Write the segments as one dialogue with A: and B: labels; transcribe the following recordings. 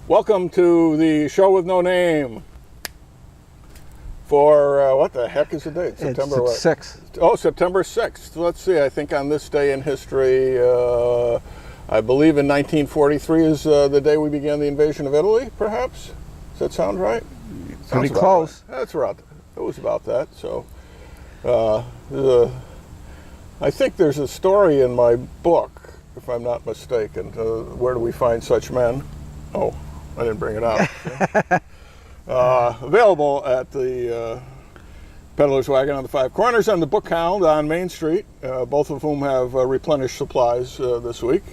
A: Welcome to the show with no name for, what the heck is the date? September
B: It's 6th.
A: Oh, September 6th. Let's see, I think on this day in history, I believe in 1943 is the day we began the invasion of Italy, perhaps? Does that sound right?
B: Pretty close.
A: Right. That's right. It was about that. So, I think there's a story in my book, if I'm not mistaken. Where do we find such men? Oh, I didn't bring it out. Available at the Peddler's Wagon on the Five Corners and the Book Hound on Main Street, both of whom have replenished supplies this week.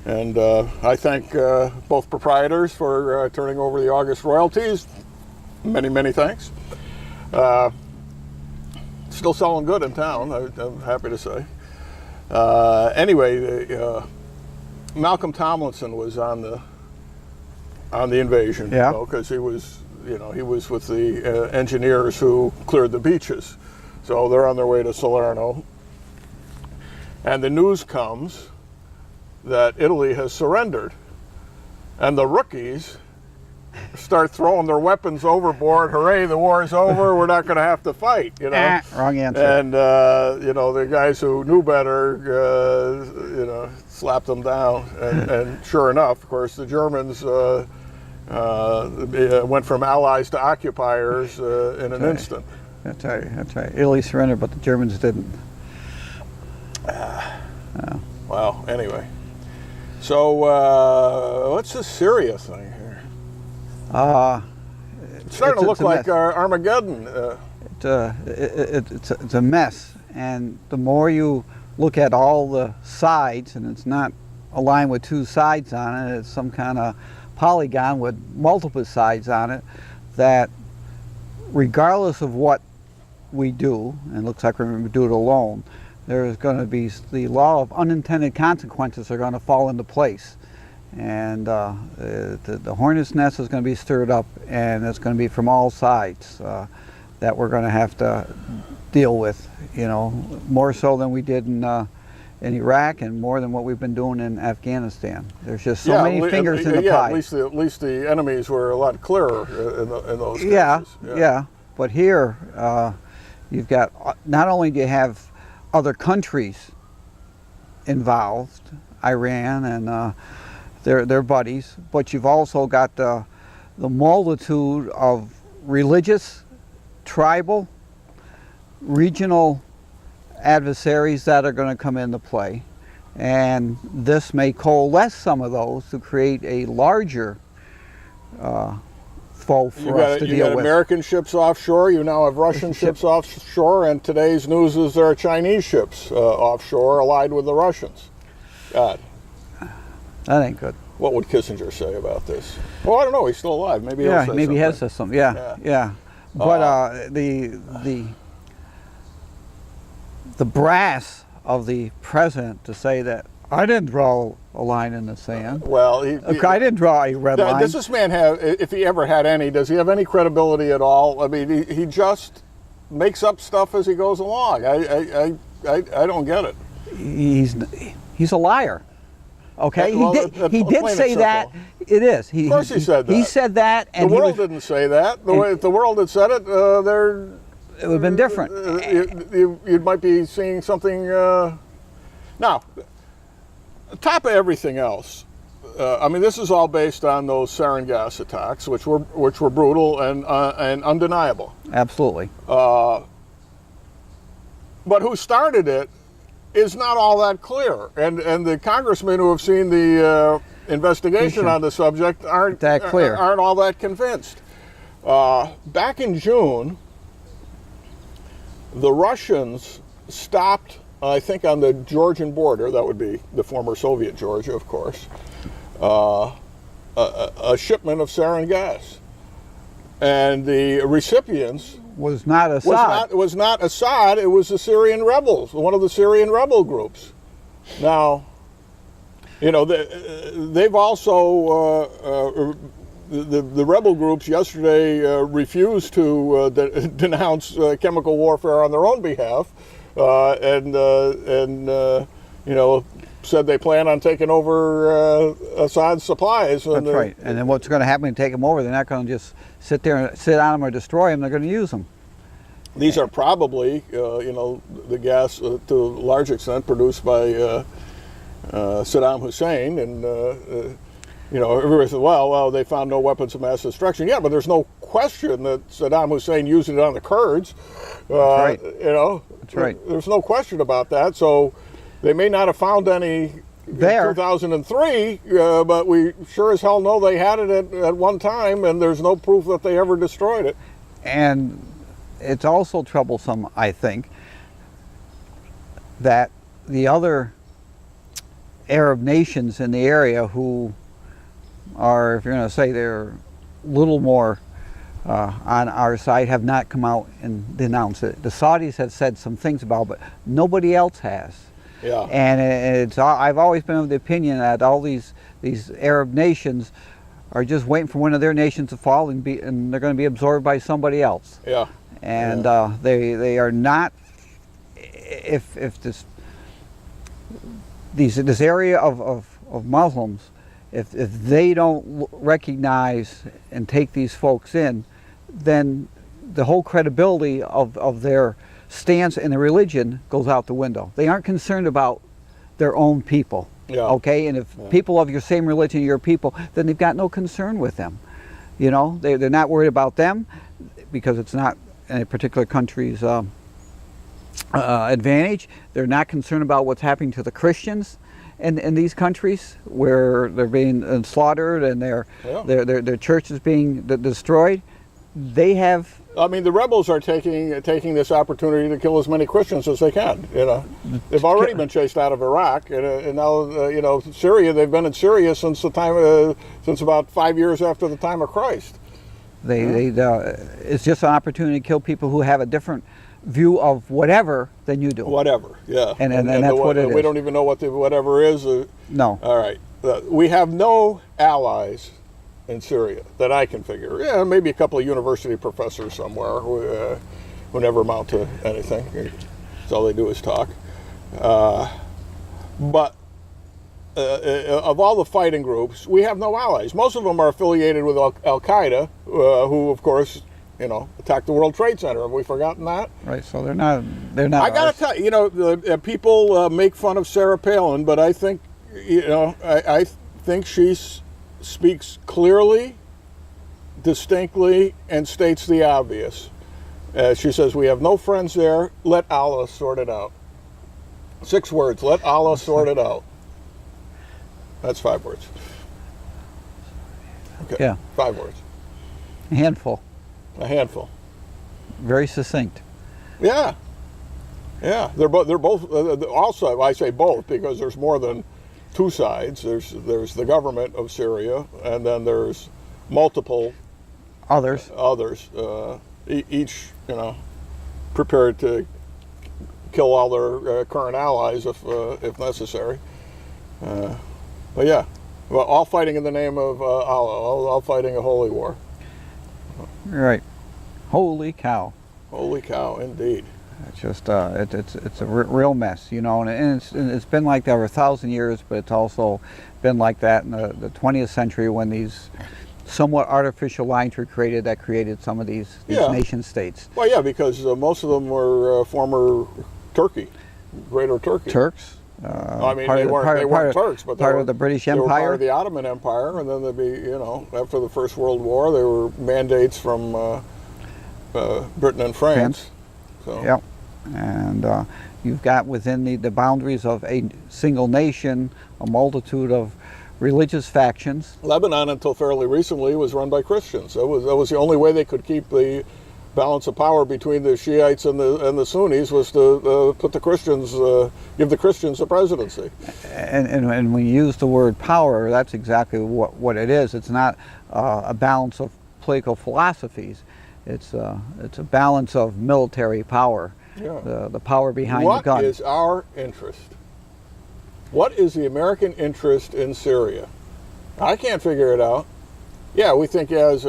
A: And I thank both proprietors for turning over the August royalties. Many, many thanks. Still selling good in town, I'm happy to say. Anyway, Malcolm Tomlinson was on the invasion,
B: yeah,
A: because he was with the engineers who cleared the beaches. So they're on their way to Salerno, and the news comes that Italy has surrendered, and the rookies start throwing their weapons overboard. Hooray, the war is over, we're not going to have to fight,
B: Wrong answer.
A: And the guys who knew better slapped them down, and sure enough, of course, the Germans went from allies to occupiers in an instant.
B: That's right. Italy surrendered, but the Germans didn't.
A: Wow, anyway. So what's this Syria thing here? It's starting to look like Armageddon.
B: It's a mess, and the more you look at all the sides, and it's not a line with two sides on it, it's some kind of polygon with multiple sides on it, that regardless of what we do, and it looks like we're going to do it alone, there's going to be the law of unintended consequences are going to fall into place. And the hornet's nest is going to be stirred up, and it's going to be from all sides that we're going to have to deal with, more so than we did in Iraq, and more than what we've been doing in Afghanistan. There's just so many fingers in the pie.
A: At least the enemies were a lot clearer in those cases.
B: Yeah. But here, you've got, not only do you have other countries involved, Iran and their buddies, but you've also got the multitude of religious, tribal, regional adversaries that are going to come into play, and this may coalesce some of those to create a larger foe for us to deal with. You got
A: American ships offshore, you now have Russian ships offshore, and today's news is there are Chinese ships offshore allied with the Russians. God.
B: That ain't good.
A: What would Kissinger say about this? Well, I don't know. He's still alive. Maybe he'll say something.
B: Maybe he has said something. Yeah. But the brass of the president to say that I didn't draw a line in the sand.
A: Well,
B: I didn't draw a red line.
A: Does this man have, if he ever had any, does he have any credibility at all? I mean, he just makes up stuff as he goes along. I don't get it.
B: He's a liar. Okay, he did say that. It is.
A: Of course he said that.
B: He said that, and
A: the world didn't say that. If the world had said it, it would
B: have been different.
A: You might be seeing something. Now, top of everything else, I mean, this is all based on those sarin gas attacks, which were brutal and undeniable.
B: Absolutely.
A: But who started it is not all that clear, and the congressmen who have seen the investigation on the subject aren't all that convinced. Back in June, the Russians stopped, I think, on the Georgian border. That would be the former Soviet Georgia, of course. A shipment of sarin gas, and the recipients
B: was not Assad.
A: Was not Assad. It was the Syrian rebels, one of the Syrian rebel groups. Now, they've also the rebel groups yesterday refused to denounce chemical warfare on their own behalf, and said they plan on taking over Assad's supplies.
B: That's right. And then what's going to happen when you take them over? They're not going to just sit there and sit on them or destroy them. They're going to use them.
A: These are probably, the gas to a large extent produced by Saddam Hussein, and everybody said, well, they found no weapons of mass destruction. Yeah, but there's no question that Saddam Hussein used it on the Kurds.
B: That's right.
A: That's right. There's no question about that. So they may not have found any
B: there
A: in 2003, but we sure as hell know they had it at one time, and there's no proof that they ever destroyed it.
B: And it's also troublesome, I think, that the other Arab nations in the area who are, if you're going to say they're a little more on our side, have not come out and denounced it. The Saudis have said some things about it, but nobody else has.
A: Yeah.
B: And I've always been of the opinion that all these Arab nations are just waiting for one of their nations to fall and they're going to be absorbed by somebody else.
A: Yeah.
B: And they are not. If this area of Muslims, if they don't recognize and take these folks in, then the whole credibility of their stance in the religion goes out the window. They aren't concerned about their own people.
A: Yeah.
B: Okay, and if people of your same religion are your people, then they've got no concern with them. They're not worried about them because it's not a particular country's advantage. They're not concerned about what's happening to the Christians in these countries where they're being slaughtered and their church is being destroyed. They have.
A: I mean, the rebels are taking this opportunity to kill as many Christians as they can. They've already been chased out of Iraq, and now Syria. They've been in Syria since about 5 years after the time of Christ.
B: It's just an opportunity to kill people who have a different view of whatever than you do.
A: Whatever, yeah.
B: And that's what it is.
A: We don't even know what the whatever is.
B: No.
A: All right. We have no allies in Syria that I can figure. Yeah, maybe a couple of university professors somewhere who never amount to anything. That's all they do is talk. But of all the fighting groups, we have no allies. Most of them are affiliated with Al-Qaeda, who, of course, attacked the World Trade Center. Have we forgotten that?
B: Right. So they're not.
A: I gotta tell you, people make fun of Sarah Palin, but I think, I think she speaks clearly, distinctly, and states the obvious. She says, "We have no friends there. Let Allah sort it out." 6 words. Let Allah sort it out. That's 5 words. Okay.
B: Yeah.
A: 5 words.
B: A handful.
A: A handful.
B: Very succinct.
A: Yeah. Yeah. They're both. Also, I say both because there's more than 2 sides. There's the government of Syria, and then there's multiple
B: others.
A: Each prepared to kill all their current allies if necessary. But yeah, well, all fighting in the name of Allah, all fighting a holy war.
B: Right. Holy cow.
A: Holy cow, indeed.
B: It's just it's a real mess, and it's been like that for 1,000 years, but it's also been like that in the 20th century when these somewhat artificial lines were created that created some of these nation states.
A: Well, yeah, because most of them were former Turkey, Greater Turkey.
B: Turks.
A: I mean, they weren't Turks, but
B: part of the British Empire.
A: They were part of the Ottoman Empire, and then they'd be, after the First World War, there were mandates from Britain and France. So.
B: Yep. And you've got within the boundaries of a single nation a multitude of religious factions.
A: Lebanon, until fairly recently, was run by Christians. That was the only way they could keep the balance of power between the Shiites and the Sunnis, was to put the Christians, give the Christians the presidency.
B: And when you use the word power, that's exactly what it is. It's not a balance of political philosophies. It's a balance of military power. Yeah. The power behind the gun.
A: What is our interest? What is the American interest in Syria? I can't figure it out. Yeah, we think as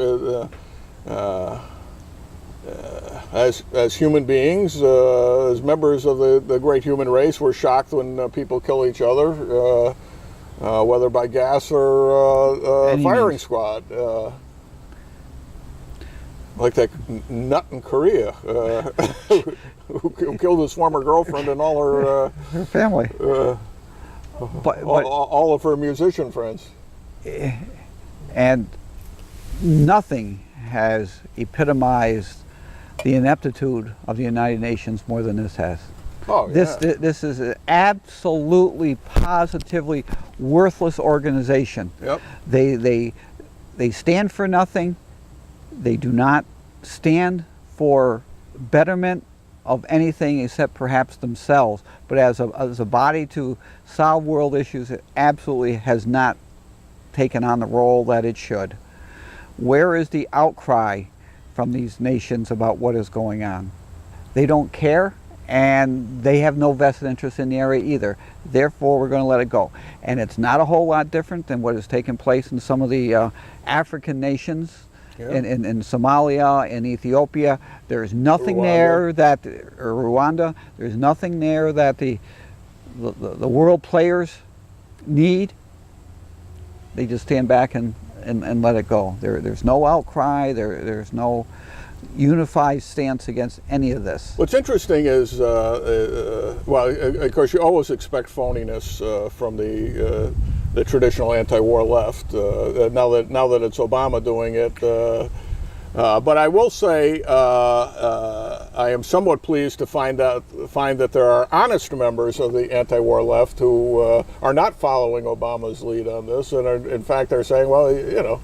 A: as human beings, as members of the great human race, we're shocked when people kill each other, whether by gas or firing
B: means.
A: squad. Like that nut in Korea who killed his former girlfriend and all her
B: family. But
A: all of her musician friends.
B: And nothing has epitomized the ineptitude of the United Nations more than this has.
A: Oh,
B: This is an absolutely, positively worthless organization.
A: Yep.
B: They stand for nothing. They do not stand for betterment of anything except perhaps themselves. But as a body to solve world issues, it absolutely has not taken on the role that it should. Where is the outcry from these nations about what is going on? They don't care, and they have no vested interest in the area either. Therefore, we're going to let it go. And it's not a whole lot different than what has taken place in some of the African nations. Yeah. In Somalia, in Ethiopia, there's nothing there that, or Rwanda, there's nothing there that the world players need. They just stand back and let it go. There's no outcry, there's no unified stance against any of this.
A: What's interesting is, well, of course, you always expect phoniness from the traditional anti-war left. Now that it's Obama doing it, but I will say I am somewhat pleased to find that there are honest members of the anti-war left who are not following Obama's lead on this, and in fact are saying, well, you know,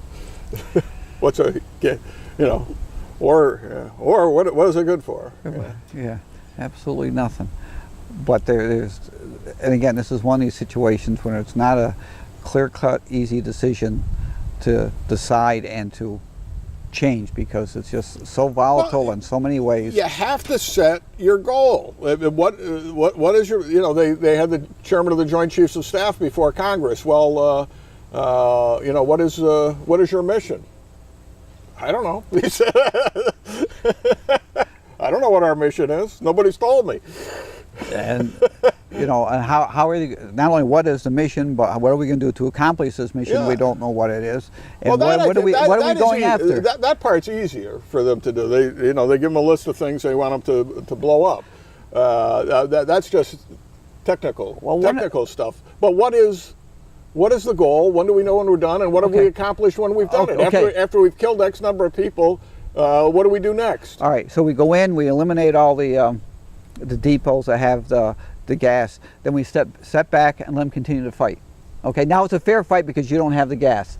A: what's a, you know. Or what is it good for?
B: Yeah, absolutely nothing. But there's, and again, this is one of these situations where it's not a clear-cut, easy decision to decide and to change, because it's just so volatile in so many ways.
A: You have to set your goal. What is your, you know, they had the chairman of the Joint Chiefs of Staff before Congress. Well, you know, what is your mission? I don't know. He said, I don't know what our mission is. Nobody's told me.
B: And, you know, and how are they, not only what is the mission, but what are we going to do to accomplish this mission? Yeah. We don't know what it is. And
A: well,
B: what are we going after?
A: That part's easier for them to do. They, you know, they give them a list of things they want them to blow up. That's just technical stuff. But what is the goal? When do we know when we're done? And what have we accomplished when we've done it? After we've killed X number of people, what do we do next?
B: All right, so we go in, we eliminate all the depots that have the gas. Then we step back and let them continue to fight. Okay, now it's a fair fight because you don't have the gas.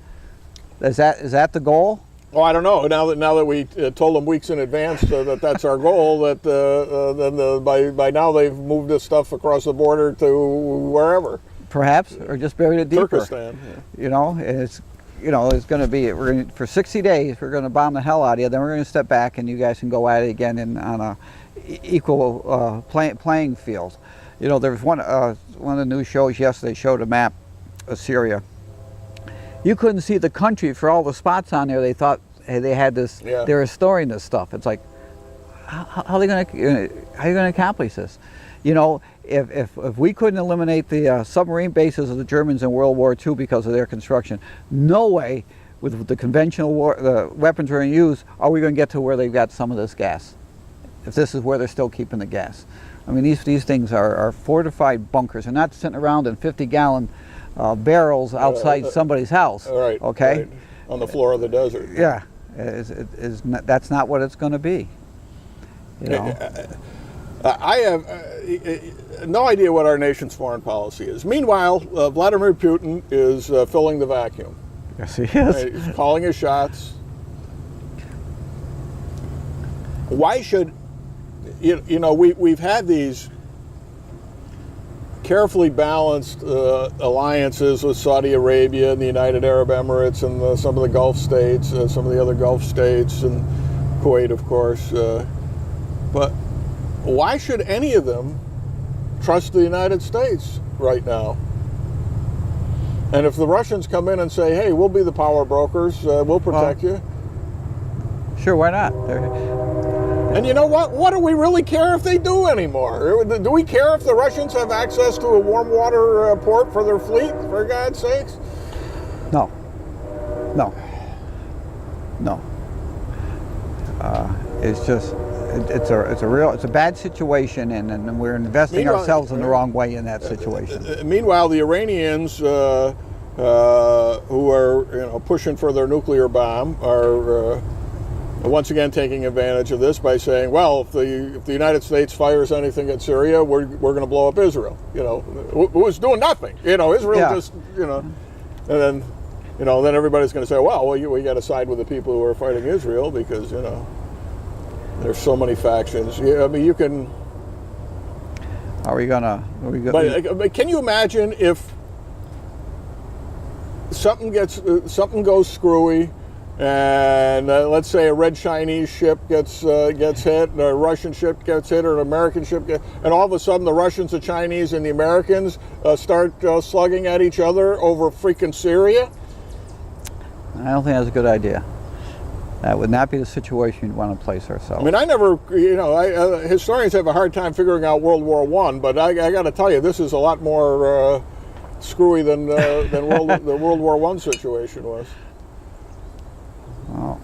B: Is that the goal?
A: Oh, I don't know. Now that we told them weeks in advance that that's our goal, that then by now they've moved this stuff across the border to wherever.
B: Perhaps, or just buried it deeper.
A: Turkestan, yeah.
B: You know, it's going to be, for 60 days, we're going to bomb the hell out of you. Then we're going to step back, and you guys can go at it again on a equal playing field. You know, there was one of the news shows yesterday showed a map of Syria. You couldn't see the country for all the spots on there. They thought they had this. Yeah. They were storing this stuff. It's like, how are you going to accomplish this? You know, if we couldn't eliminate the submarine bases of the Germans in World War II because of their construction, no way, with the conventional weapons we're going to use, are we going to get to where they've got some of this gas, if this is where they're still keeping the gas. I mean, these things are fortified bunkers. They're not sitting around in 50-gallon barrels outside somebody's house.
A: Right.
B: Okay.
A: Right. On the floor of the desert.
B: Yeah. That's not what it's going to be. You know.
A: I have no idea what our nation's foreign policy is. Meanwhile, Vladimir Putin is filling the vacuum.
B: Yes, he is.
A: He's calling his shots. Why should, you know, we've had these carefully balanced alliances with Saudi Arabia and the United Arab Emirates and some of the Gulf states, some of the other Gulf states, and Kuwait, of course. But why should any of them trust the United States right now? And if the Russians come in and say, hey, we'll be the power brokers, we'll protect you.
B: Sure, why not?
A: And you know what? What do we really care if they do anymore? Do we care if the Russians have access to a warm water port for their fleet, for God's sakes?
B: No. No. No. It's just, it's a bad situation, and we're investing ourselves in the wrong way in that situation.
A: Meanwhile, the Iranians, who are pushing for their nuclear bomb, are once again taking advantage of this by saying, well, if the United States fires anything at Syria, we're going to blow up Israel. Who was doing nothing. Israel just, and then, then everybody's going to say, well, we got to side with the people who are fighting Israel because, there's so many factions. Yeah, I mean, you can. But can you imagine if something goes screwy, and let's say a red Chinese ship gets hit, and a Russian ship gets hit, or an American ship and all of a sudden the Russians, the Chinese, and the Americans start slugging at each other over freaking Syria?
B: I don't think that's a good idea. That would not be the situation we'd want to place ourselves.
A: I mean, I never, historians have a hard time figuring out World War I, but I got to tell you, this is a lot more screwy than the World War I situation was.
B: Well,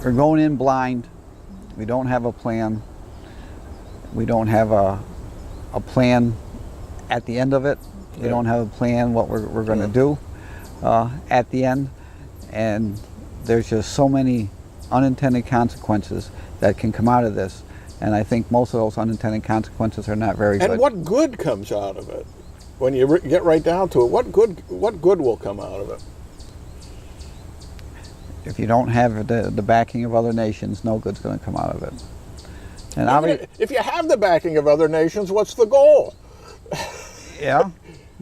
B: we're going in blind. We don't have a plan. We don't have a plan at the end of it. We don't have a plan what we're going to do at the end, and there's just so many unintended consequences that can come out of this, and I think most of those unintended consequences are not very good.
A: And what good comes out of it? When you get right down to it, what good will come out of it?
B: If you don't have the backing of other nations, no good's going to come out of it. And
A: if you have the backing of other nations, what's the goal?
B: Yeah.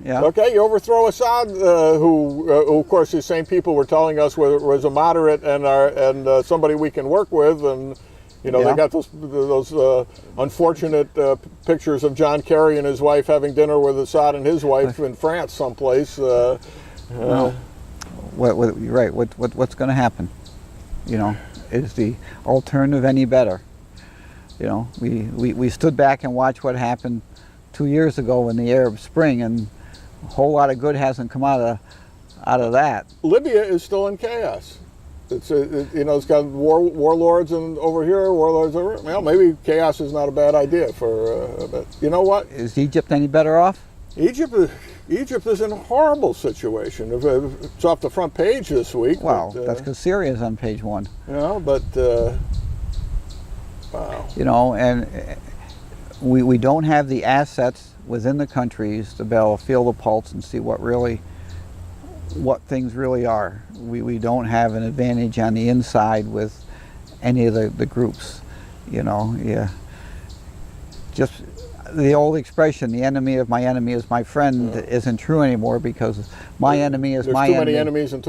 B: Yeah.
A: Okay, you overthrow Assad, who of course these same people were telling us was a moderate and somebody we can work with, and they got those unfortunate pictures of John Kerry and his wife having dinner with Assad and his wife in France someplace.
B: Right. What's going to happen? Is the alternative any better? We stood back and watched what happened 2 years ago in the Arab Spring, and a whole lot of good hasn't come out of that.
A: Libya is still in chaos. It's got warlords over here, warlords over. Well, maybe chaos is not a bad idea but you know what?
B: Is Egypt any better off?
A: Egypt is in a horrible situation. It's off the front page this week.
B: Well, that's because Syria is on page 1.
A: But wow.
B: And we don't have the assets within the countries to be able to feel the pulse and see what things really are. We don't have an advantage on the inside with any of the groups. Just the old expression, the enemy of my enemy is my friend, isn't true anymore, because my enemy is my enemy.
A: There's too many enemies and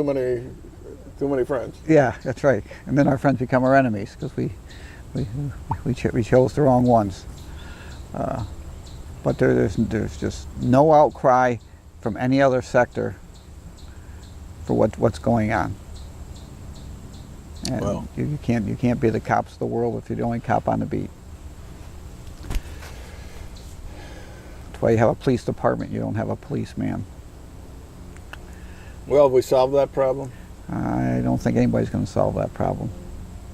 A: too many friends.
B: Yeah, that's right. And then our friends become our enemies because we chose the wrong ones. But there's just no outcry from any other sector for what's going on. And you can't be the cops of the world if you're the only cop on the beat. That's why you have a police department. You don't have a policeman.
A: Well, have we solved that problem?
B: I don't think anybody's going to solve that problem.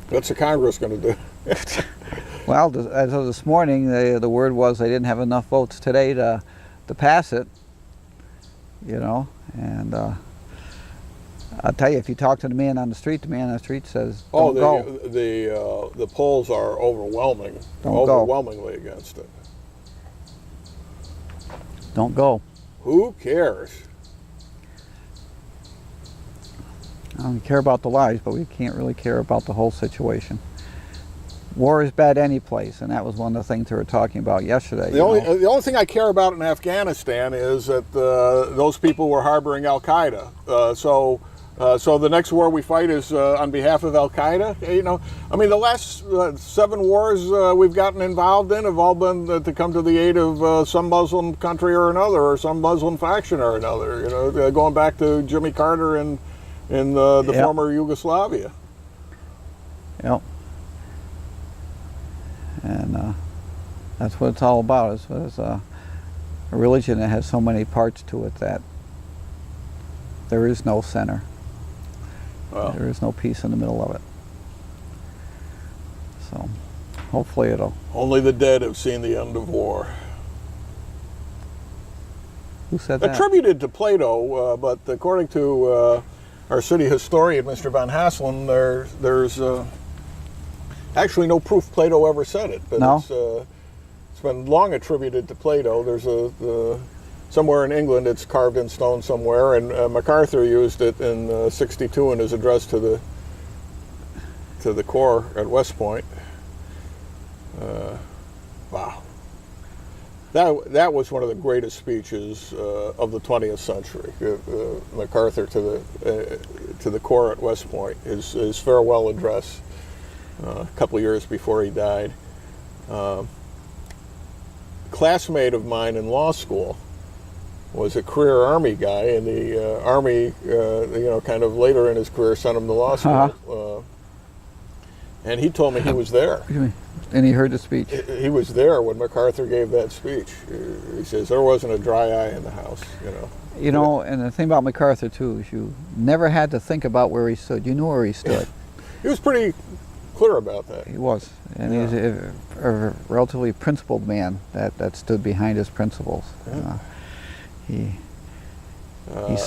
A: What's the Congress going to do?
B: Well, as of this morning, the word was they didn't have enough votes today to pass it. And I'll tell you, if you talk to the man on the street says, don't go.
A: The polls are overwhelmingly against it.
B: Don't go.
A: Who cares?
B: I don't care about the lives, but we can't really care about the whole situation. War is bad any place, and that was one of the things they were talking about yesterday.
A: The only thing I care about in Afghanistan is that those people were harboring Al Qaeda. So the next war we fight is on behalf of Al Qaeda. I mean, the last 7 wars we've gotten involved in have all been to come to the aid of some Muslim country or another, or some Muslim faction or another. Going back to Jimmy Carter in the former Yugoslavia.
B: Yep. And that's what it's all about. It's a religion that has so many parts to it that there is no center.
A: Well,
B: There is no peace in the middle of it. So hopefully it'll...
A: only the dead have seen the end of war.
B: Who said that?
A: Attributed to Plato, but according to our city historian, Mr. Van Hasselen, there's actually no proof Plato ever said it. But
B: No?
A: it's been long attributed to Plato. There's somewhere in England, it's carved in stone somewhere, and MacArthur used it in '62 in his address to the Corps at West Point. Wow. That was one of the greatest speeches of the 20th century. MacArthur to the Corps at West Point, his farewell address a couple of years before he died. Classmate of mine in law school was a career Army guy, and the Army, kind of later in his career sent him to law school. And he told me he was there.
B: And he heard the speech.
A: He was there when MacArthur gave that speech. He says there wasn't a dry eye in the house,
B: You know, and the thing about MacArthur too is you never had to think about where he stood. You knew where he stood.
A: He was pretty clear about that.
B: He was, and he's a relatively principled man that stood behind his principles.
A: Yeah.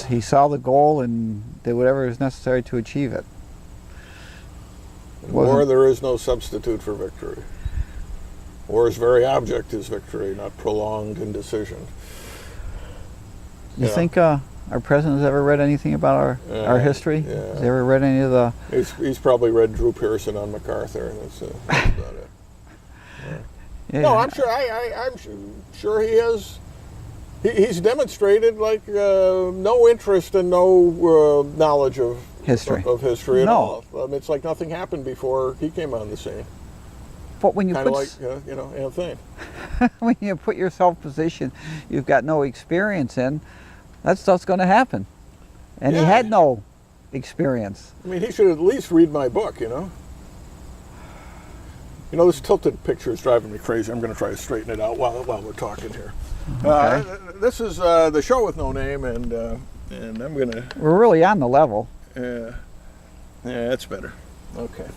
B: He saw the goal and did whatever is necessary to achieve it.
A: In war, there is no substitute for victory. War's very object is victory, not prolonged indecision.
B: You think our president has ever read anything about our history?
A: Yeah.
B: Has he ever read any of the...
A: He's probably read Drew Pearson on MacArthur, and that's about it.
B: Yeah.
A: No, I'm sure. I'm sure he has. He's demonstrated no interest and no knowledge of
B: history.
A: Of history at
B: No.
A: all. It's like nothing happened before he came on the scene.
B: But when you
A: Kind of
B: put
A: like Anthony.
B: when you put yourself in a position you've got no experience in, that stuff's going to happen. And he
A: Yeah.
B: had no experience.
A: I mean, he should at least read my book. This tilted picture is driving me crazy. I'm going to try to straighten it out while we're talking here.
B: Okay.
A: This is the show with no name, and I'm going to.
B: We're really on the level.
A: Yeah, that's better. Okay.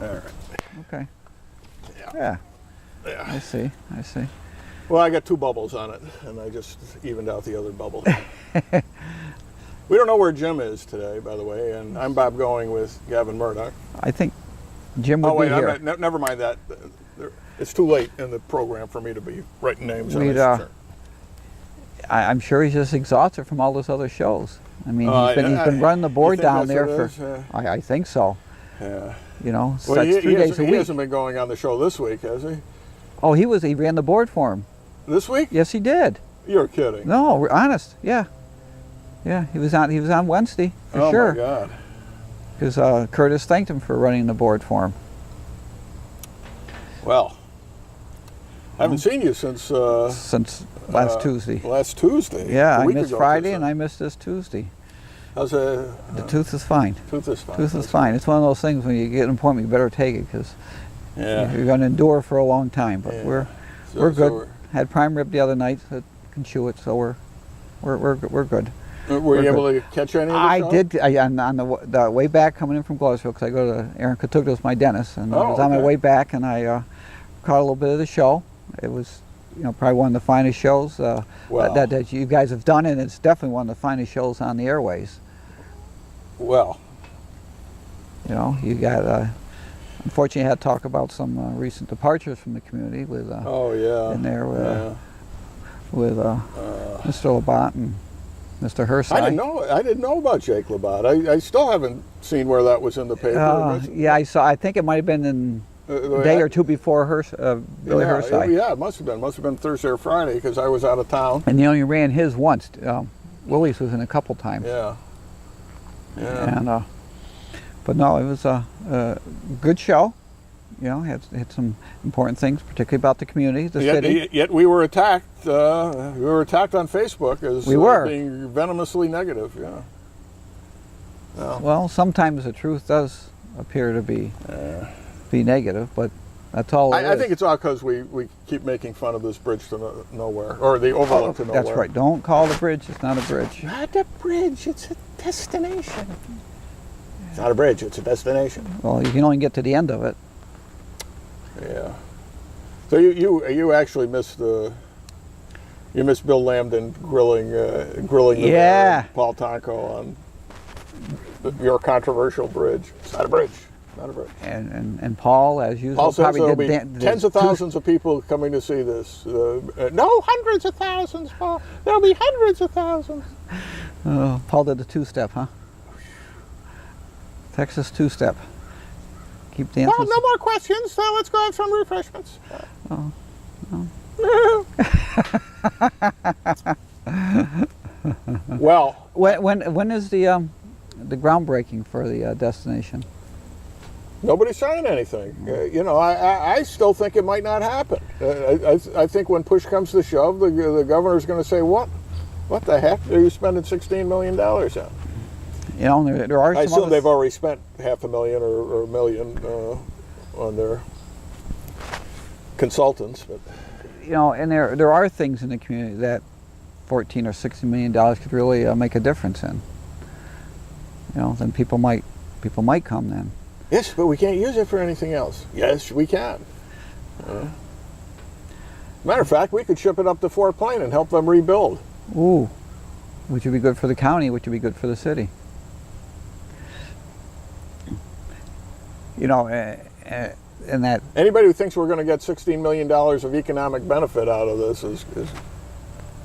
A: All right.
B: Okay.
A: Yeah.
B: Yeah. I see.
A: Well, I got two bubbles on it, and I just evened out the other bubble. We don't know where Jim is today, by the way, and I'm Bob Going with Gavin Murdoch.
B: I think Jim would be here.
A: Never mind that. It's too late in the program for me to be writing names on
B: We'd,
A: his turn.
B: I'm sure he's just exhausted from all those other shows. I mean, he's been running the board down there for. I think so.
A: Yeah.
B: It's
A: Well,
B: like 3 days a
A: he
B: week.
A: hasn't been going on the show this week, has he?
B: Oh, he ran the board for him.
A: This week?
B: Yes, he did.
A: You're kidding.
B: No, we're honest. Yeah. Yeah, he was on Wednesday for sure.
A: Oh my God.
B: Because Curtis thanked him for running the board for him.
A: Well, I haven't seen you since
B: Last Tuesday.
A: Last Tuesday.
B: Yeah,
A: a
B: I
A: week
B: missed
A: ago,
B: Friday
A: so.
B: and I missed this Tuesday.
A: How's
B: The tooth is fine.
A: Tooth is fine.
B: Tooth is fine. It's one of those things when you get an appointment, you better take it because
A: Yeah.
B: you're going to endure for a long time. But
A: Yeah.
B: we're
A: So
B: good. Had prime rib the other night, so can chew it. So we're good.
A: Were you able to catch any of the
B: I
A: show?
B: did on the way back coming in from Gloversville because I go to Aaron Katugda's my dentist, and I was on my
A: okay.
B: way back and I caught a little bit of the show. It was probably one of the finest shows that you guys have done, and it's definitely one of the finest shows on the airways.
A: Well.
B: You got unfortunately I had to talk about some recent departures from the community with in there with Mr. Labatt and Mr. Hersey.
A: I didn't know about Jake Labatt. I still haven't seen where that was in the paper.
B: Yeah, I saw. I think it might have been in a day or two before Billy Hersey.
A: Yeah, it must have been. Must have been Thursday or Friday because I was out of town.
B: And he only ran his once. Willie's was in a couple times.
A: Yeah. Yeah.
B: And but no, it was a good show. Had some important things, particularly about the community, the city.
A: Yet we were attacked. We were attacked on Facebook as being venomously negative. Yeah.
B: Well, sometimes the truth does appear to be negative, but that's all it is.
A: I think it's all because we keep making fun of this bridge to nowhere, or the overlook to nowhere.
B: That's right. Don't call it a bridge. It's not a bridge.
A: Not a bridge. It's a destination. It's not a bridge. It's a destination.
B: Well, you can only get to the end of it.
A: Yeah. So you actually missed you missed Bill Lambden grilling the mayor, Paul Tonko on your controversial bridge. It's not a bridge. Not a bridge.
B: And Paul, as usual,
A: Paul says
B: probably
A: there'll be tens of thousands of people coming to see this. No, hundreds of thousands, Paul. There'll be hundreds of thousands.
B: Paul did the two-step, huh? Texas two-step. Keep dancing.
A: Well, no more questions. So let's go have some refreshments.
B: Oh, no.
A: Well,
B: when is the groundbreaking for the destination?
A: nobody's saying anything. I still think it might not happen. I think when push comes to shove, the governor's going to say, "What the heck are you spending $16 million on?"
B: You know, there are.
A: I assume they've already spent $500,000 or $1 million on their consultants, but.
B: You know, and there are things in the community that $14 or $16 million could really make a difference in. You know, then people might come then.
A: Yes, but we can't use it for anything else. Yes, we can. Matter of fact, we could ship it up to Fort Plain and help them rebuild.
B: Ooh, which would be good for the county, which would be good for the city. You know, and that
A: anybody who thinks we're going to get $16 million of economic benefit out of this is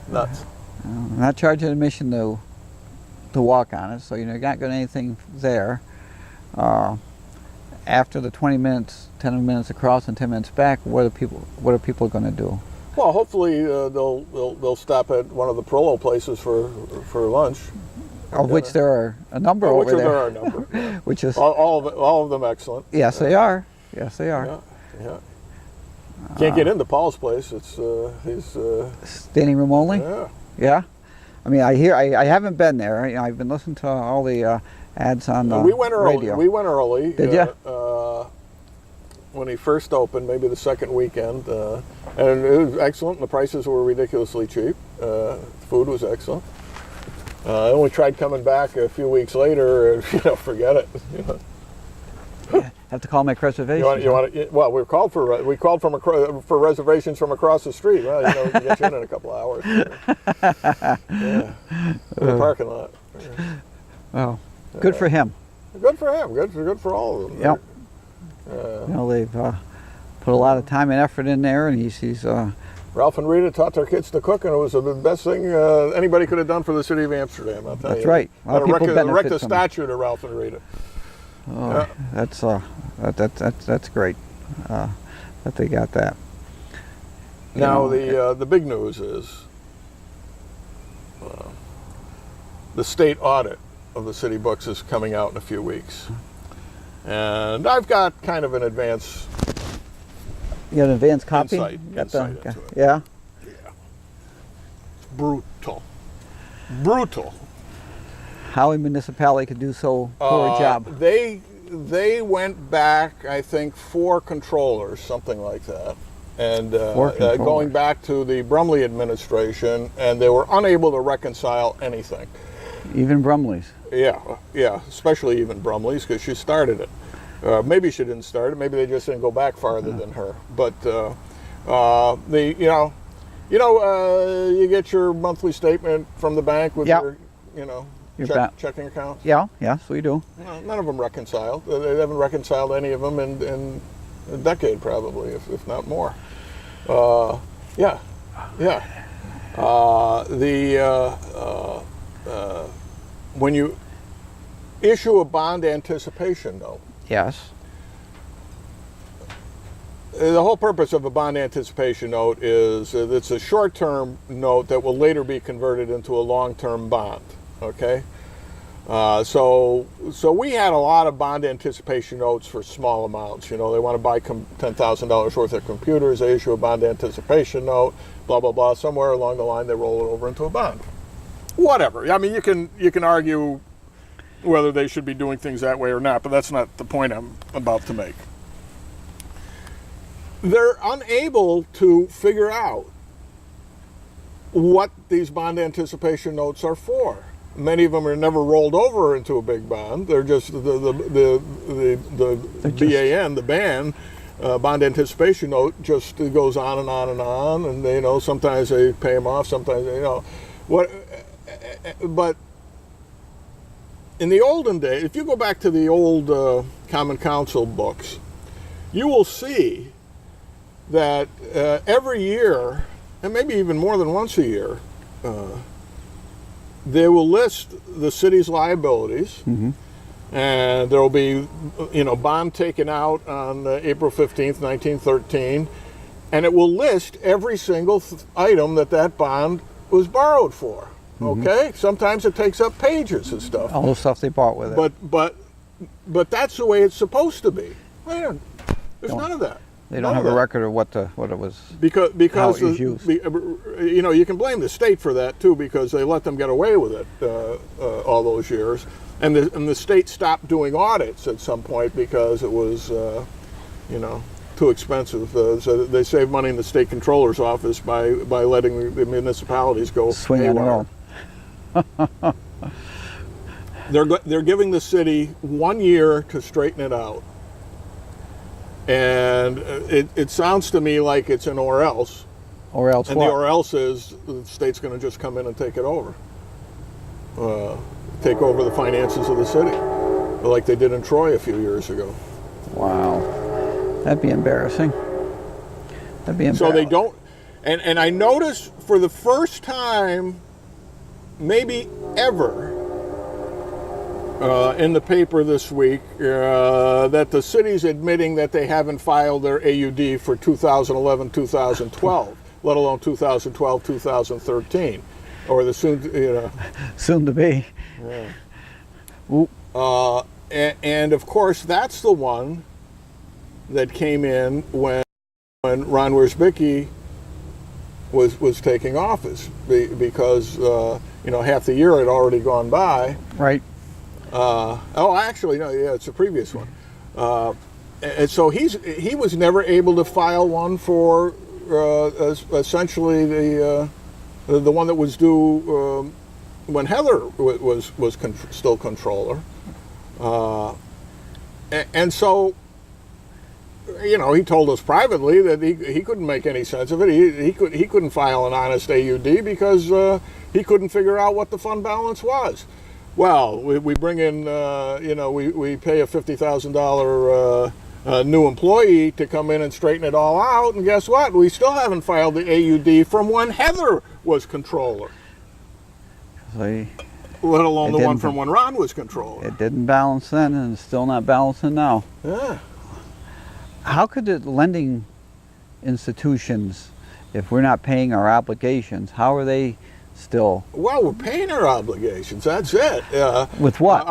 A: nuts.
B: I'm not charging admission to walk on it, so you're not going to anything there. After the 20 minutes, 10 minutes across and 10 minutes back, what are people going to do?
A: Well, hopefully they'll stop at one of the Prolo places for lunch.
B: Of which there are a number over there.
A: There are a number.
B: Which is
A: all of them excellent.
B: Yes, they are. Yes, they are.
A: Yeah. Can't get into Paul's place. It's he's
B: standing room only.
A: Yeah.
B: Yeah. I mean, I haven't been there. You know, I've been listening to all the ads on the
A: we went early.
B: radio.
A: We went early.
B: Did you?
A: When he first opened, maybe the second weekend, and it was excellent. The prices were ridiculously cheap. Food was excellent. Then we tried coming back a few weeks later, and forget it.
B: Yeah, have to call make reservations.
A: Well, we called for reservations from across the street. Well, we can get you in a couple of hours. Yeah, in the parking lot.
B: Well, good for him.
A: Good for him. Good for all of them.
B: Yep. They've put a lot of time and effort in there, and he's.
A: Ralph and Rita taught their kids to cook, and it was the best thing anybody could have done for the city of Amsterdam. I'll tell you.
B: That's right. A lot of people benefit
A: erect a
B: from
A: statue to Ralph and Rita.
B: Oh, yeah. That's great that they got that.
A: Now the big news is the state audit of the city books is coming out in a few weeks, and I've got kind of an advance.
B: You got an advanced copy?
A: Insight into it.
B: Yeah?
A: Yeah. Brutal. Brutal.
B: How a municipality could do so poor a job.
A: They went back, I think, 4 controllers, something like that. And going back to the Brumley administration, and they were unable to reconcile anything.
B: Even Brumley's?
A: Yeah, especially even Brumley's, because she started it. Maybe she didn't start it. Maybe they just didn't go back farther than her. But you get your monthly statement from the bank with your checking accounts.
B: Yeah, yes, we do.
A: None of them reconciled. They haven't reconciled any of them in a decade, probably, if not more. When you issue a bond anticipation note.
B: Yes.
A: The whole purpose of a bond anticipation note is it's a short-term note that will later be converted into a long-term bond. Okay, so we had a lot of bond anticipation notes for small amounts. They want to buy $10,000 worth of computers. They issue a bond anticipation note. Blah blah blah. Somewhere along the line, they roll it over into a bond. Whatever. I mean, you can argue whether they should be doing things that way or not, but that's not the point I'm about to make. They're unable to figure out what these bond anticipation notes are for. Many of them are never rolled over into a big bond. They're just the BAN, the ban, bond anticipation note, just goes on and on and on. And you know, sometimes they pay them off, sometimes what. But in the olden days, if you go back to the old Common Council books, you will see that every year, and maybe even more than once a year, they will list the city's liabilities, and there will be, bond taken out on April 15th, 1913, and it will list every single item that bond was borrowed for. Okay, sometimes it takes up pages of stuff.
B: All the stuff they bought with it.
A: But that's the way it's supposed to be. There's none of that.
B: They don't have a record of what it was.
A: Because
B: how it was used.
A: You can blame the state for that too, because they let them get away with it all those years, and the state stopped doing audits at some point because it was too expensive. So they saved money in the state controller's office by letting the municipalities go
B: swing on their own.
A: They're giving the city 1 year to straighten it out. And it sounds to me like it's an or else.
B: Or else
A: and
B: what?
A: The or else is the state's going to just come in and take it over. Take over the finances of the city, like they did in Troy a few years ago.
B: Wow. That'd be embarrassing.
A: So they don't, and I noticed for the first time, maybe ever, in the paper this week, that the city's admitting that they haven't filed their AUD for 2011, 2012, let alone 2012, 2013, or the
B: soon to be.
A: Yeah. And of course, that's the one that came in when Ron Wierzbicki was taking office, because half the year had already gone by.
B: Right.
A: Actually, no. Yeah, it's the previous one. And so he was never able to file one for essentially the one that was due when Heather was still controller. And so, he told us privately that he couldn't make any sense of it. He couldn't file an honest AUD because he couldn't figure out what the fund balance was. Well, we bring in, we pay a $50,000 new employee to come in and straighten it all out, and guess what? We still haven't filed the AUD from when Heather was controller. Let alone the one from when Ron was controller.
B: It didn't balance then, and it's still not balancing now.
A: Yeah.
B: How could the lending institutions, if we're not paying our obligations, how are they still?
A: Well, we're paying our obligations. That's it.
B: With what?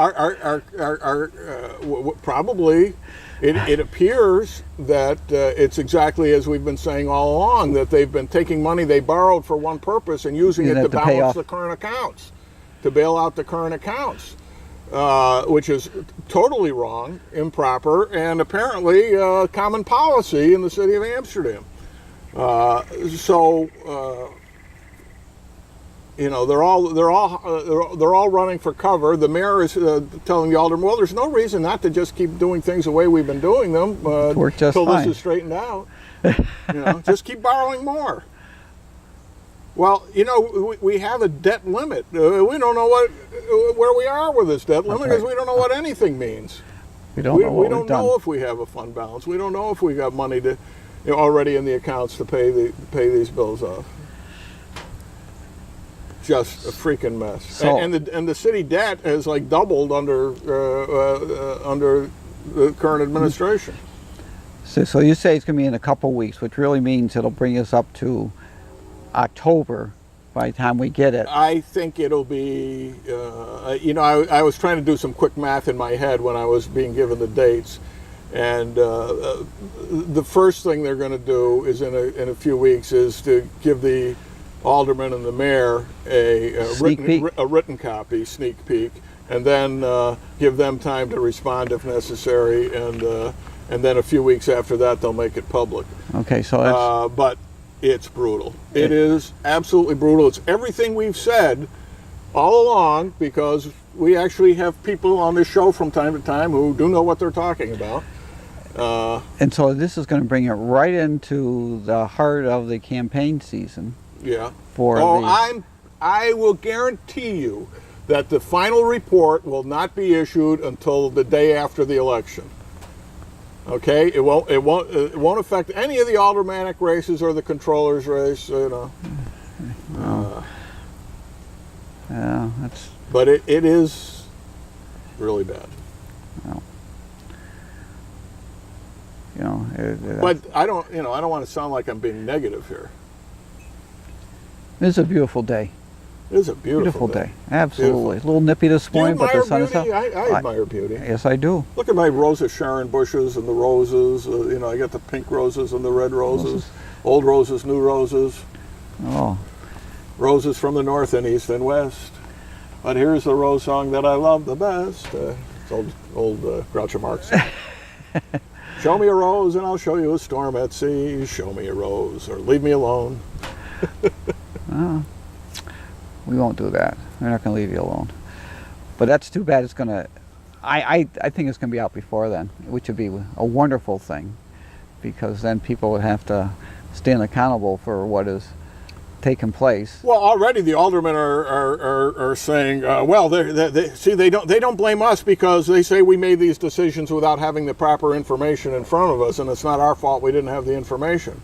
A: Probably, it appears that it's exactly as we've been saying all along, that they've been taking money they borrowed for one purpose and using it to balance the current accounts, to bail out the current accounts, which is totally wrong, improper, and apparently common policy in the City of Amsterdam. They're all running for cover. The mayor is telling the aldermen, well, there's no reason not to just keep doing things the way we've been doing them until this is straightened out. Just keep borrowing more. Well, we have a debt limit. We don't know where we are with this debt limit because we don't know what anything means.
B: We don't
A: know if we have a fund balance. We don't know if we got money to already in the accounts to pay these bills off. Just a freaking mess. So, and the city debt has doubled under the current administration.
B: So you say it's going to be in a couple weeks, which really means it'll bring us up to October by the time we get it.
A: I think it'll be, I was trying to do some quick math in my head when I was being given the dates, and the first thing they're going to do is in a few weeks is to give the alderman and the mayor a
B: Sneak peek.
A: written copy, sneak peek, and then give them time to respond if necessary, and then a few weeks after that they'll make it public.
B: Okay, so that's,
A: But it's brutal. It is absolutely brutal. It's everything we've said all along, because we actually have people on this show from time to time who do know what they're talking about.
B: and so this is going to bring it right into the heart of the campaign season.
A: Yeah.
B: For
A: I will guarantee you that the final report will not be issued until the day after the election. Okay, it won't affect any of the aldermanic races or the controller's race, you know.
B: Yeah, that's.
A: But it is really bad.
B: Well, you know,
A: But I don't want to sound like I'm being negative here.
B: It's a beautiful day.
A: It is a beautiful
B: day. Absolutely.
A: Beautiful.
B: A little nippy this
A: Do you
B: morning, but the
A: admire
B: sun is
A: beauty?
B: out.
A: I admire beauty.
B: Yes, I do.
A: Look at my Rosa Sharon bushes and the roses. You know, I got the pink roses and the red roses. Old roses, new roses.
B: Oh,
A: Roses from the north and east and west. But here's the rose song that I love the best. It's old Groucho Marx. Show me a rose and I'll show you a storm at sea. Show me a rose or leave me alone.
B: we won't do that. We're not going to leave you alone. But that's too bad. It's going to. I think it's going to be out before then, which would be a wonderful thing, because then people would have to stand accountable for what is taking place.
A: Well, already the aldermen are saying, well, they don't blame us because they say we made these decisions without having the proper information in front of us, and it's not our fault we didn't have the information.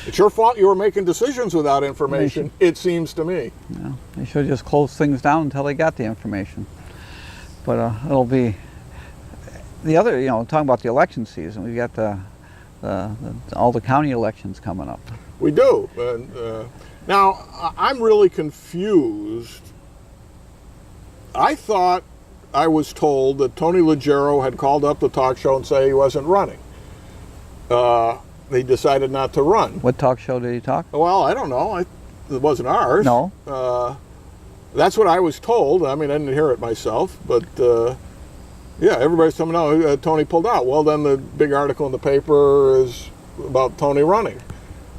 A: It's your fault you were making decisions without information, it seems to me.
B: Yeah, they should have just closed things down until they got the information. But it'll be the other, you know, talking about the election season. We've got all the county elections coming up.
A: We do. And, now, I'm really confused. I thought I was told that Tony Leggero had called up the talk show and say he wasn't running. He decided not to run.
B: What talk show did he talk?
A: Well, I don't know. It wasn't ours.
B: No.
A: That's what I was told. I mean, I didn't hear it myself, but yeah, everybody's telling me, no, Tony pulled out. Well, then the big article in the paper is about Tony running,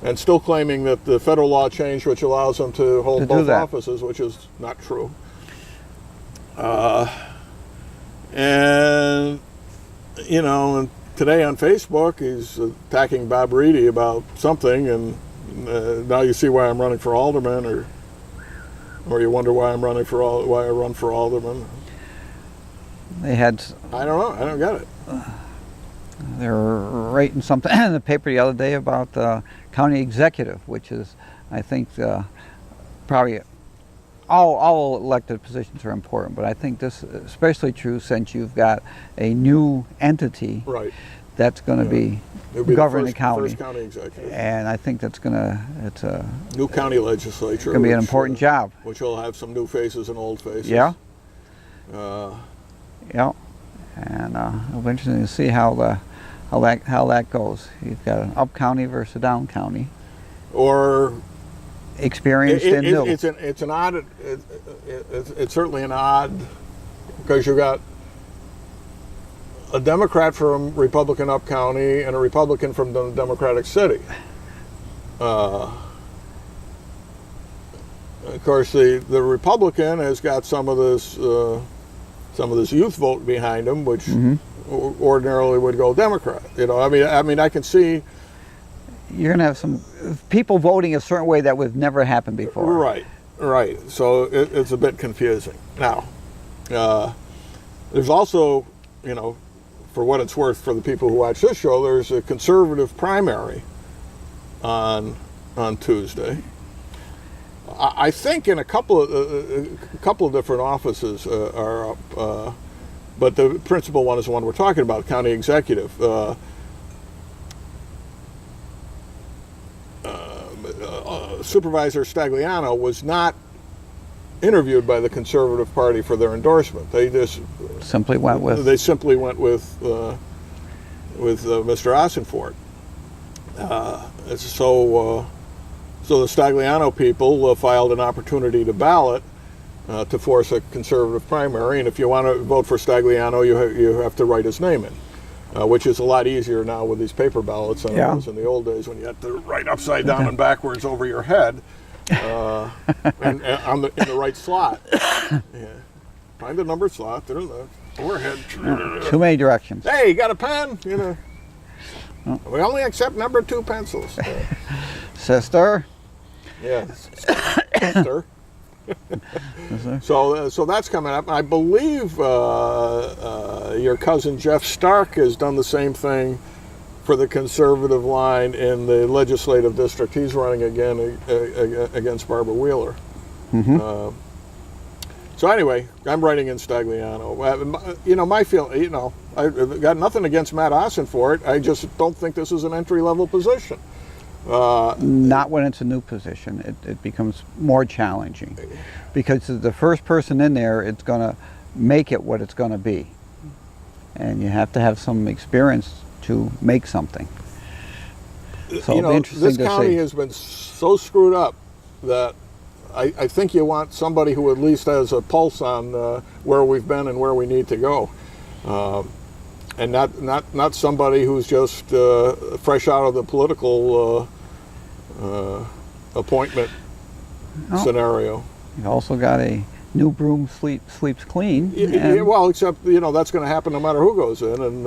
A: and still claiming that the federal law changed, which allows him to hold both offices, which is not true. And, you know, today on Facebook, he's attacking Bob Reedy about something, and now you see why I'm running for alderman, or you wonder why I run for alderman.
B: They had.
A: I don't know. I don't get it.
B: They were writing something in the paper the other day about the county executive, which is, I think, probably all elected positions are important, but I think this is especially true since you've got a new entity that's going to be governing the county.
A: First county executive.
B: And I think that's going to, it's a
A: new county legislature.
B: Going to be an important job.
A: Which will have some new faces and old faces.
B: Yeah. Yeah. And it'll be interesting to see how that goes. You've got an up county versus a down county.
A: Or
B: experienced and new.
A: It's an odd. It's certainly an odd, because you've got a Democrat from Republican up county and a Republican from the Democratic city. Of course, the Republican has got some of this youth vote behind him, which ordinarily would go Democrat. You know, I mean, I can see.
B: You're going to have some people voting a certain way that would never happen before.
A: Right. So it's a bit confusing. Now, there's also, you know, for what it's worth for the people who watch this show, there's a conservative primary on Tuesday. I think in a couple of different offices are up, but the principal one is the one we're talking about, county executive. Supervisor Stagliano was not interviewed by the Conservative Party for their endorsement. They just
B: simply went with.
A: They simply went with Mr. Ossenfort. So the Stagliano people filed an opportunity to ballot to force a conservative primary, and if you want to vote for Stagliano, you have to write his name in, which is a lot easier now with these paper ballots than it was in the old days when you had to write upside down and backwards over your head, and in the right slot. Yeah. Find the number slot. There's the forehead.
B: Too many directions.
A: Hey, you got a pen? You know. Oh. We only accept number 2 pencils.
B: Sister.
A: Yeah. Sister. So that's coming up. I believe your cousin Jeff Stark has done the same thing for the conservative line in the legislative district. He's running again against Barbara Wheeler.
B: Mm-hmm.
A: So anyway, I'm writing in Stagliano. You know, my feel. You know, I've got nothing against Matt Ossen for it. I just don't think this is an entry-level position.
B: Not when it's a new position. It becomes more challenging because the first person in there, it's going to make it what it's going to be, and you have to have some experience to make something. So
A: you
B: it'll be interesting
A: this
B: to
A: county
B: see.
A: has been so screwed up that I think you want somebody who at least has a pulse on where we've been and where we need to go, and not somebody who's just fresh out of the political appointment scenario.
B: You've also got a new broom sleeps clean.
A: Yeah, well, except that's going to happen no matter who goes in, and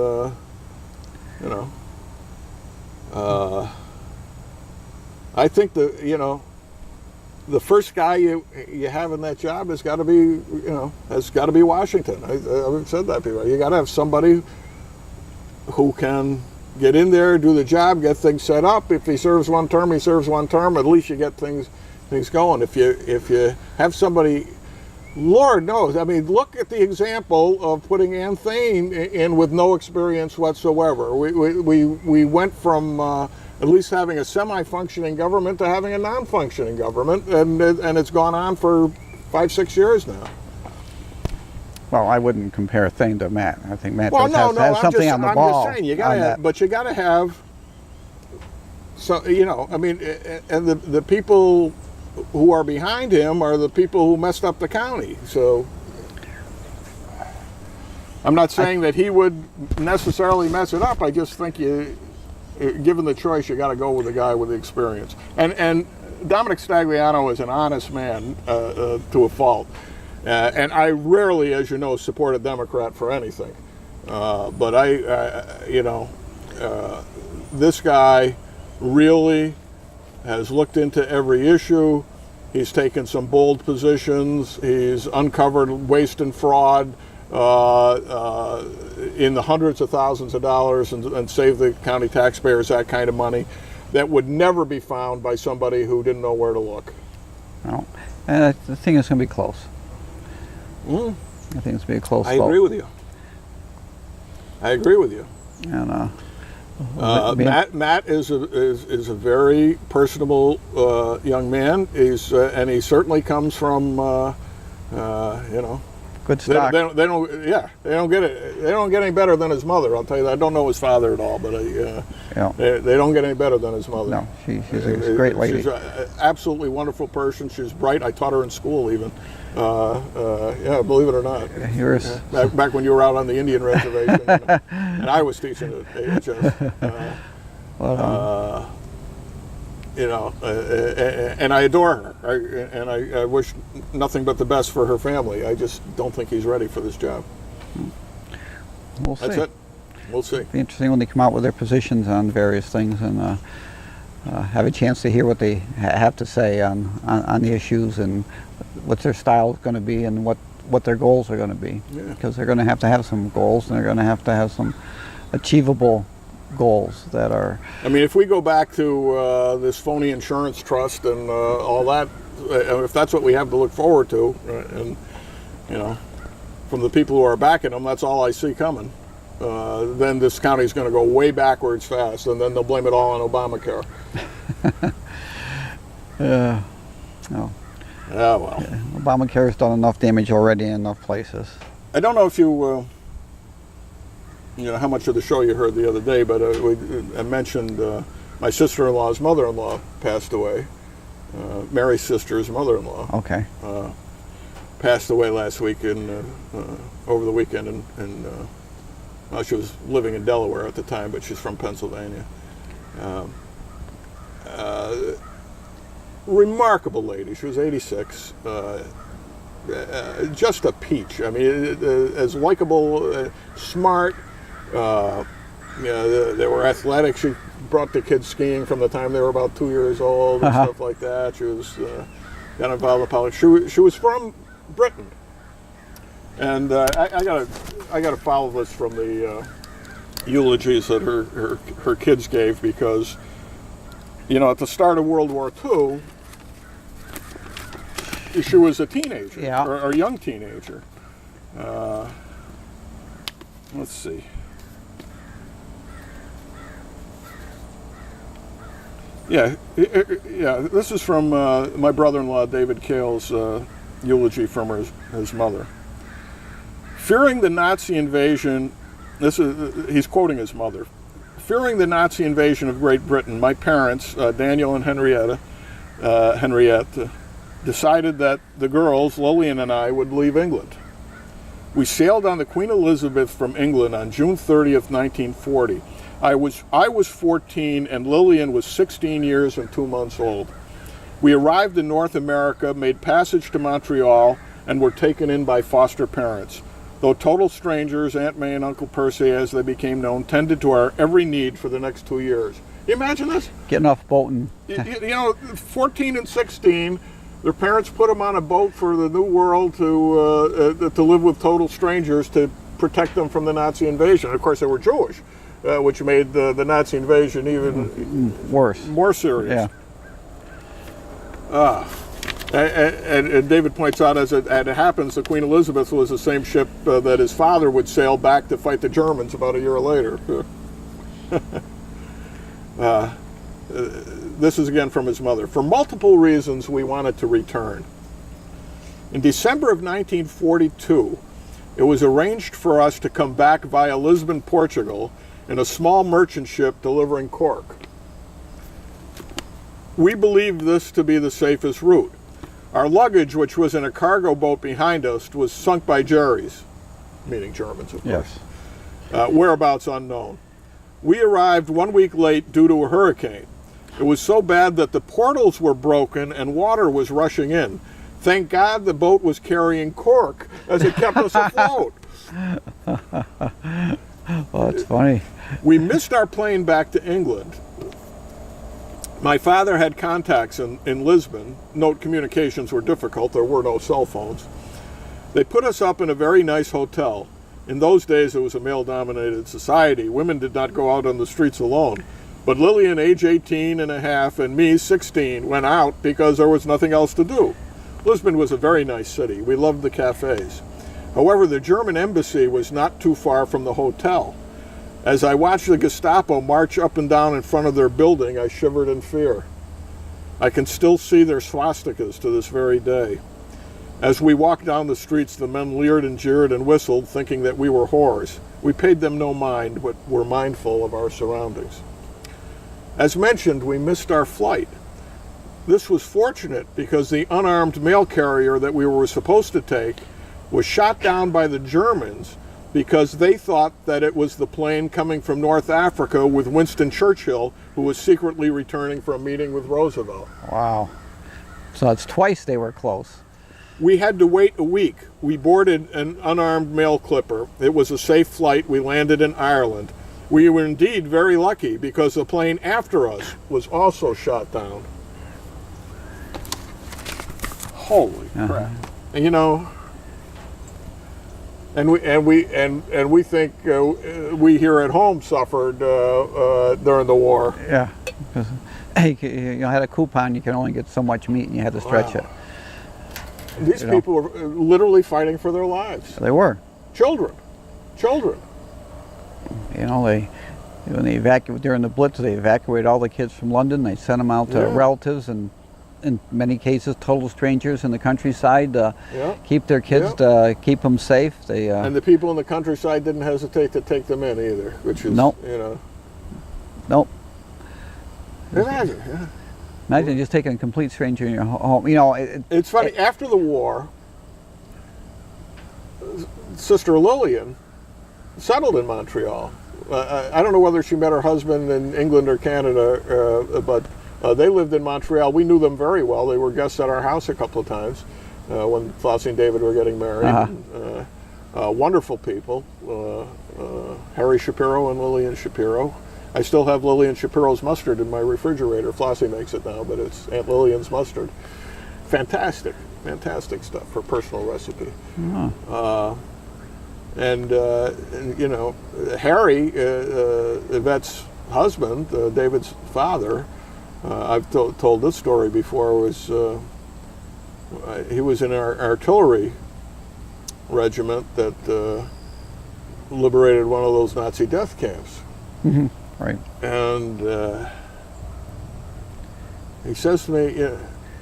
A: I think the first guy you have in that job has got to be Washington. I've said that before. You got to have somebody who can get in there, do the job, get things set up. If he serves one term, he serves one term. At least you get things going. If you have somebody, Lord knows. I mean, look at the example of putting Ann Thane in with no experience whatsoever. We went from at least having a semi-functioning government to having a non-functioning government, and it's gone on for 5-6 years now.
B: Well, I wouldn't compare Thane to Matt. I think Matt
A: has
B: something on the ball.
A: I'm just saying, you got to have. So I mean, and the people who are behind him are the people who messed up the county. So I'm not saying that he would necessarily mess it up. I just think given the choice, you got to go with the guy with the experience. And Dominic Stagliano is an honest man to a fault. And I rarely, as you know, support a Democrat for anything. But this guy really has looked into every issue. He's taken some bold positions. He's uncovered waste and fraud in the hundreds of thousands of dollars and saved the county taxpayers that kind of money that would never be found by somebody who didn't know where to look.
B: No. And the thing is going to be close. I think it's going to be a close vote.
A: I agree with you.
B: And
A: Matt is a very personable young man. And he certainly comes from
B: good stock.
A: They don't get it. They don't get any better than his mother. I'll tell you that. I don't know his father at all, but they don't get any better than his mother.
B: No, she's a great lady.
A: She's an absolutely wonderful person. She's bright. I taught her in school even. Believe it or not. Back when you were out on the Indian reservation, and I was teaching at AHS. And I adore her, and I wish nothing but the best for her family. I just don't think he's ready for this job.
B: We'll see.
A: That's it. We'll see.
B: It'll be interesting when they come out with their positions on various things and have a chance to hear what they have to say on the issues and what their style is going to be and what their goals are going to be. Because they're going to have some goals, and they're going to have some achievable goals that are.
A: I mean, if we go back to this phony insurance trust and all that, if that's what we have to look forward to, and from the people who are backing them, that's all I see coming. Then this county's going to go way backwards fast, and then they'll blame it all on Obamacare.
B: No.
A: Yeah, well.
B: Obamacare has done enough damage already in enough places.
A: I don't know if you how much of the show you heard the other day, but I mentioned my sister-in-law's mother-in-law passed away, Mary's sister's mother-in-law.
B: Okay.
A: Passed away last week over the weekend, and well, she was living in Delaware at the time, but she's from Pennsylvania. Remarkable lady. She was 86. Just a peach. I mean, as likable, smart. They were athletic. She brought the kids skiing from the time they were about 2 years old and stuff like that. She was got involved in politics. She was from Britain, and I gotta follow this from the eulogies that her kids gave, because at the start of World War II, she was a teenager, or a young teenager. Let's see. Yeah. This is from my brother-in-law David Cale's eulogy from his mother. Fearing the Nazi invasion, he's quoting his mother. Fearing the Nazi invasion of Great Britain, my parents, Daniel and Henriette, decided that the girls, Lillian and I, would leave England. We sailed on the Queen Elizabeth from England on June 30th, 1940. I was 14 and Lillian was 16 years and 2 months old. We arrived in North America, made passage to Montreal, and were taken in by foster parents. Though total strangers, Aunt May and Uncle Percy, as they became known, tended to our every need for the next 2 years. You imagine this?
B: Getting off boat and...
A: 14 and 16, their parents put them on a boat for the New World to live with total strangers to protect them from the Nazi invasion. Of course, they were Jewish, which made the Nazi invasion even
B: worse,
A: more serious. And David points out, as it happens, the Queen Elizabeth was the same ship that his father would sail back to fight the Germans about a year later. This is again from his mother. For multiple reasons, we wanted to return. In December of 1942, it was arranged for us to come back via Lisbon, Portugal, in a small merchant ship delivering cork. We believed this to be the safest route. Our luggage, which was in a cargo boat behind us, was sunk by Jerry's, meaning Germans, of course. Yes. Whereabouts unknown. We arrived 1 week late due to a hurricane. It was so bad that the portals were broken and water was rushing in. Thank God the boat was carrying cork, as it kept us afloat.
B: Well, that's funny.
A: We missed our plane back to England. My father had contacts in Lisbon. Note, communications were difficult. There were no cell phones. They put us up in a very nice hotel. In those days, it was a male-dominated society. Women did not go out on the streets alone. But Lillian, age 18 and a half, and me, 16, went out because there was nothing else to do. Lisbon was a very nice city. We loved the cafes. However, the German embassy was not too far from the hotel. As I watched the Gestapo march up and down in front of their building, I shivered in fear. I can still see their swastikas to this very day. As we walked down the streets, the men leered and jeered and whistled, thinking that we were whores. We paid them no mind, but were mindful of our surroundings. As mentioned, we missed our flight. This was fortunate because the unarmed mail carrier that we were supposed to take was shot down by the Germans because they thought that it was the plane coming from North Africa with Winston Churchill, who was secretly returning from a meeting with Roosevelt.
B: Wow. So that's twice they were close.
A: We had to wait a week. We boarded an unarmed mail clipper. It was a safe flight. We landed in Ireland. We were indeed very lucky because the plane after us was also shot down. Holy crap. You know, and we think we here at home suffered during the war.
B: Yeah. Hey, you had a coupon, you can only get so much meat and you had to stretch it.
A: These people were literally fighting for their lives.
B: They were.
A: Children.
B: You know, when they evacuated during the Blitz, they evacuated all the kids from London. They sent them out to relatives and, in many cases, total strangers in the countryside. Keep their kids, to keep them safe.
A: And the people in the countryside didn't hesitate to take them in either, which is,
B: Nope.
A: you know.
B: Nope.
A: Imagine,
B: Imagine just taking a complete stranger in your home. You know,
A: It's funny, after the war, Sister Lillian settled in Montreal. I don't know whether she met her husband in England or Canada, but they lived in Montreal. We knew them very well. They were guests at our house a couple of times when Flossie and David were getting married. Wonderful people, Harry Shapiro and Lillian Shapiro. I still have Lillian Shapiro's mustard in my refrigerator. Flossie makes it now, but it's Aunt Lillian's mustard. Fantastic, fantastic stuff, her personal recipe. And you know, Harry, Yvette's husband, David's father, I've told this story before, was he was in our artillery regiment that liberated one of those Nazi death camps.
B: Right.
A: And he says to me,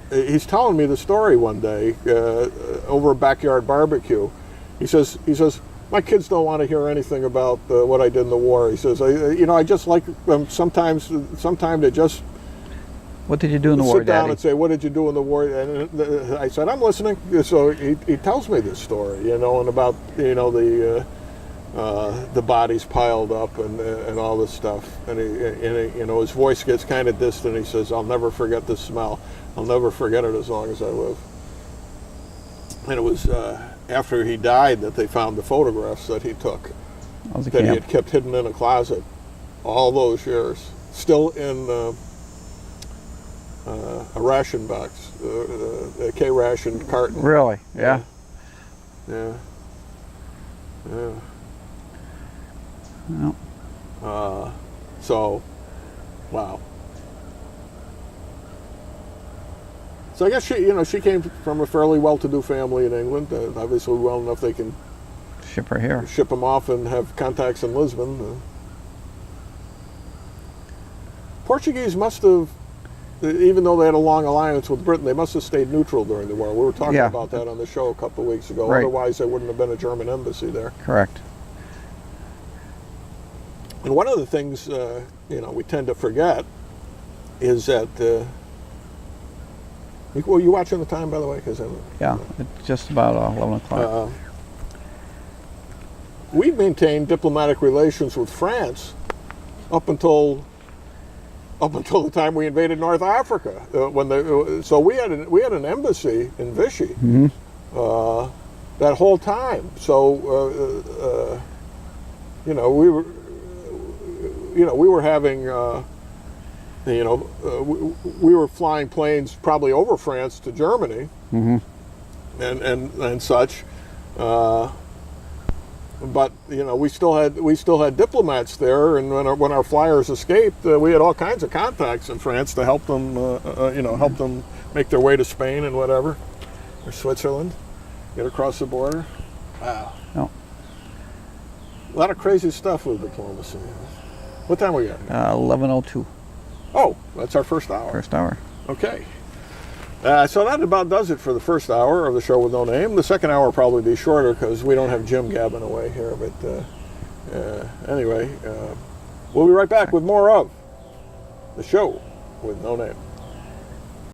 A: he's telling me the story one day over a backyard barbecue. He says, my kids don't want to hear anything about what I did in the war. He says, you know, I just like them sometimes to just
B: what did you do in the war,
A: sit down
B: Daddy?
A: and say, what did you do in the war? And I said, I'm listening. So he tells me this story, you know, and about, you know, the bodies piled up and all this stuff. And he, you know, his voice gets kind of distant. He says, I'll never forget this smell. I'll never forget it as long as I live. And it was after he died that they found the photographs that he took, that he had kept hidden in a closet all those years, still in a ration box, a K-ration carton.
B: Really? Yeah.
A: Yeah. Yeah.
B: Well,
A: So, wow. So I guess she came from a fairly well-to-do family in England. Obviously, well enough they can
B: ship her here.
A: Ship them off and have contacts in Lisbon. Portuguese must have, even though they had a long alliance with Britain, they must have stayed neutral during the war. We were talking about that on the show a couple of weeks ago.
B: Right.
A: Otherwise, there wouldn't have been a German embassy there.
B: Correct.
A: And one of the things we tend to forget is that. Well, you watching the time, by the way?
B: Yeah, it's just about 11 o'clock.
A: We maintained diplomatic relations with France up until the time we invaded North Africa. So we had an embassy in Vichy that whole time. So we were having. We were flying planes probably over France to Germany, and such. But we still had diplomats there, and when our flyers escaped, we had all kinds of contacts in France to help them, help them make their way to Spain and whatever, or Switzerland, get across the border. Wow.
B: No.
A: A lot of crazy stuff with diplomacy. What time we got?
B: 11:02.
A: Oh, that's our first hour.
B: First hour.
A: Okay. So that about does it for the first hour of the show with no name. The second hour will probably be shorter because we don't have Jim gabbing away here. But anyway, we'll be right back with more of the show with no name.